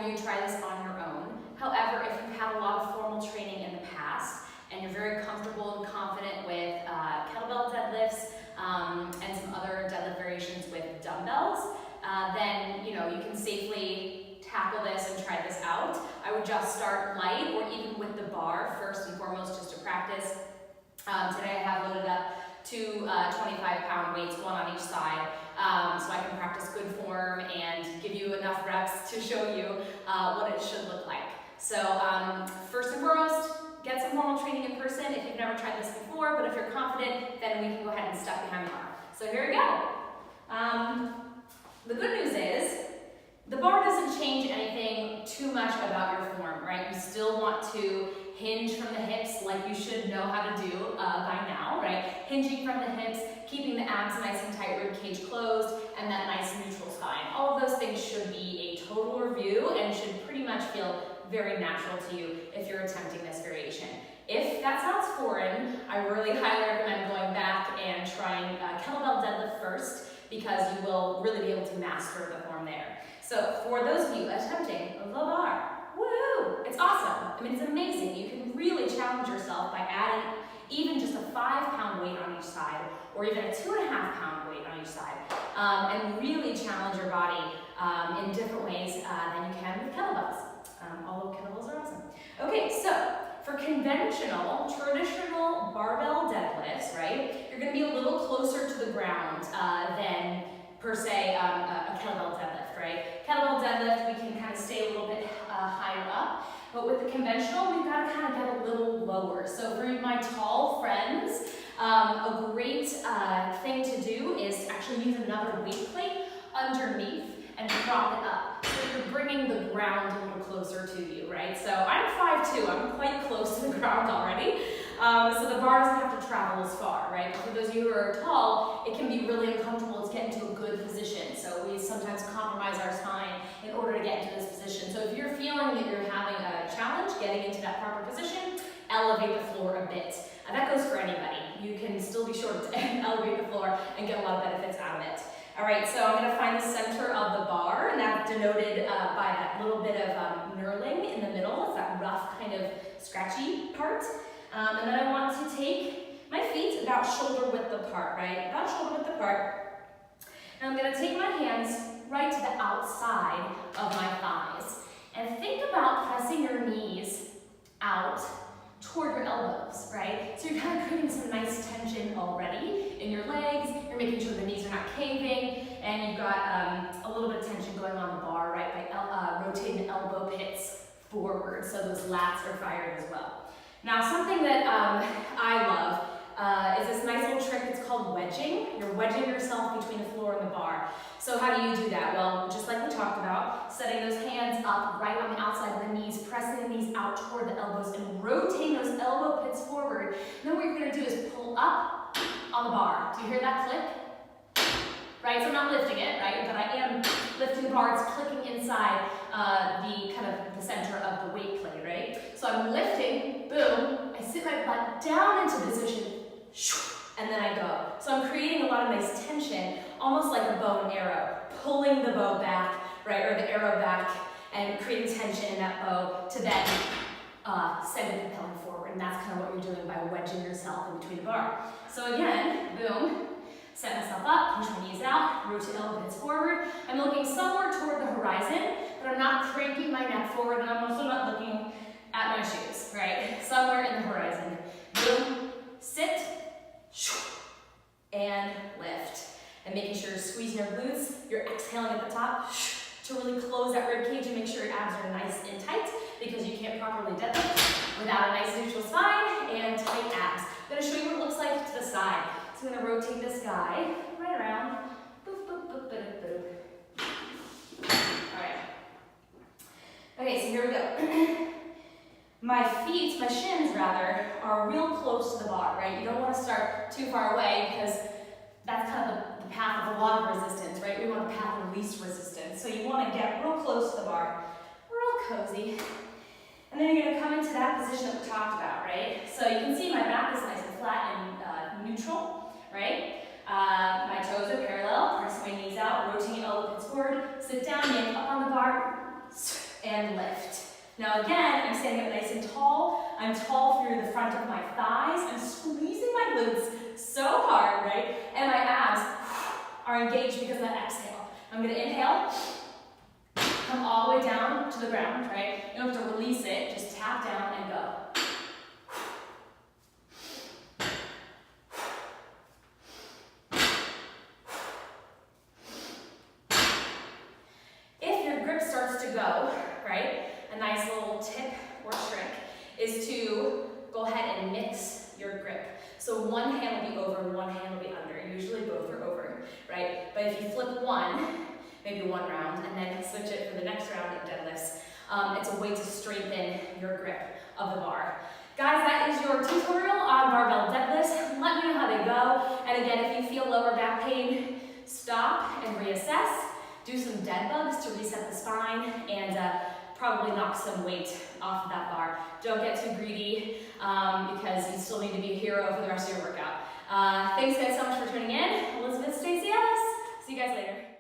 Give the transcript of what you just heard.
for you to try this on your own. However, if you've had a lot of formal training in the past and you're very comfortable and confident with kettlebell deadlifts and some other deadlift variations with dumbbells, then you can safely tackle this and try this out. I would just start light or even with the bar first and foremost just to practice. Today I have loaded up two 25-pound weights, one on each side, so I can practice good form and give you enough reps to show you what it should look like. So first and foremost, get some formal training in person if you've never tried this before, but if you're confident, then we can go ahead and step behind the bar. So here we go. The good news is, the bar doesn't change anything too much about your form, right? You still want to hinge from the hips like you should know how to do by now, right? Hinging from the hips, keeping the abs nice and tight, rib cage closed, and that nice neutral spine. All of those things should be a total review and should pretty much feel very natural to you if you're attempting this variation. If that sounds foreign, I really highly recommend going back and trying kettlebell deadlift first, because you will really be able to master the form there. So for those of you attempting the bar, woo, it's awesome. I mean, it's amazing. You can really challenge yourself by adding even just a 5-pound weight on each side, or even a 2.5-pound weight on each side, and really challenge your body in different ways than you can with kettlebells, although kettlebells are awesome. Okay, so for conventional, traditional barbell deadlifts, right, you're going to be a little closer to the ground than, per se, a kettlebell deadlift, right? Kettlebell deadlift, we can kind of stay a little bit higher up, but with the conventional, we've got to kind of get a little lower. So for my tall friends, a great thing to do is to actually use another weight plate underneath and prop it up. So you're bringing the ground a little closer to you, right? So I'm 5'2", I'm quite close to the ground already. So the bar doesn't have to travel as far, right? But for those of you who are tall, it can be really uncomfortable to get into a good position. So we sometimes compromise our spine in order to get into this position. So if you're feeling that you're having a challenge getting into that proper position, elevate the floor a bit. That goes for anybody. You can still be sure to elevate the floor and get a lot of benefits out of it. All right, so I'm going to find the center of the bar, and that's denoted by that little bit of knurling in the middle. It's that rough kind of scratchy part. And then I want to take my feet about shoulder width apart, right? About shoulder width apart. And I'm going to take my hands right to the outside of my thighs. And think about pressing your knees out toward your elbows, right? So you're kind of creating some nice tension already in your legs. You're making sure the knees are not caving, and you've got a little bit of tension going on the bar, right, by rotating the elbow pits forward, so those lats are fired as well. Now, something that I love is this nice little trick. It's called wedging. You're wedging yourself between the floor and the bar. So how do you do that? Well, just like we talked about, setting those hands up right on the outside of the knees, pressing the knees out toward the elbows, and rotating those elbow pits forward. And then what you're going to do is pull up on the bar. Do you hear that click? Right, so I'm not lifting it, right, but I am lifting the bar. It's clicking inside the kind of the center of the weight plate, right? So I'm lifting, boom, I sit my butt down into position, and then I go. So I'm creating a lot of nice tension, almost like a bow and arrow, pulling the bow back, right, or the arrow back, and creating tension in that bow to then send it propelling forward. And that's kind of what you're doing by wedging yourself in between the bar. So again, boom. Set myself up, push my knees out, rotate elbow pits forward. I'm looking somewhere toward the horizon, but I'm not cranking my neck forward, and I'm also not looking at my shoes, right? Somewhere in the horizon. Boom, sit, and lift. And making sure you're squeezing your glutes, you're exhaling at the top to really close that rib cage and make sure your abs are nice and tight, because you can't properly deadlift without a nice neutral spine and tight abs. I'm going to show you what it looks like to the side. So I'm going to rotate this guy right around. Boop, boop, boop, boop, boop. All right. Okay, so here we go. My feet, my shins rather, are real close to the bar, right? You don't want to start too far away, because that's kind of the path of a lot of resistance, right? We want the path of least resistance. So you want to get real close to the bar, real cozy. And then you're going to come into that position that we talked about, right? So you can see my back is nice and flat and neutral. Right? My toes are parallel, pressing my knees out, rotating elbow pits forward, sit down, yank up on the bar, and lift. Now again, I'm standing up nice and tall. I'm tall through the front of my thighs. I'm squeezing my glutes so hard, right? And my abs are engaged because of that exhale. I'm gonna inhale, come all the way down to the ground, right? You don't have to release it, just tap down and go. If your grip starts to go, right, a nice little tip or trick is to go ahead and mix your grip. So one hand will be over, one hand will be under. Usually both are over, right? But if you flip one, maybe one round, and then switch it for the next round of deadlifts, it's a way to strengthen your grip of the bar. Guys, that is your tutorial on barbell deadlifts. Let me know how they go. And again, if you feel lower back pain, stop and reassess. Do some dead bugs to reset the spine, and probably knock some weight off of that bar. Don't get too greedy because you still need to be a hero for the rest of your workout. Thanks guys so much for tuning in. Elizabeth, Stacey, Ellis. See you guys later.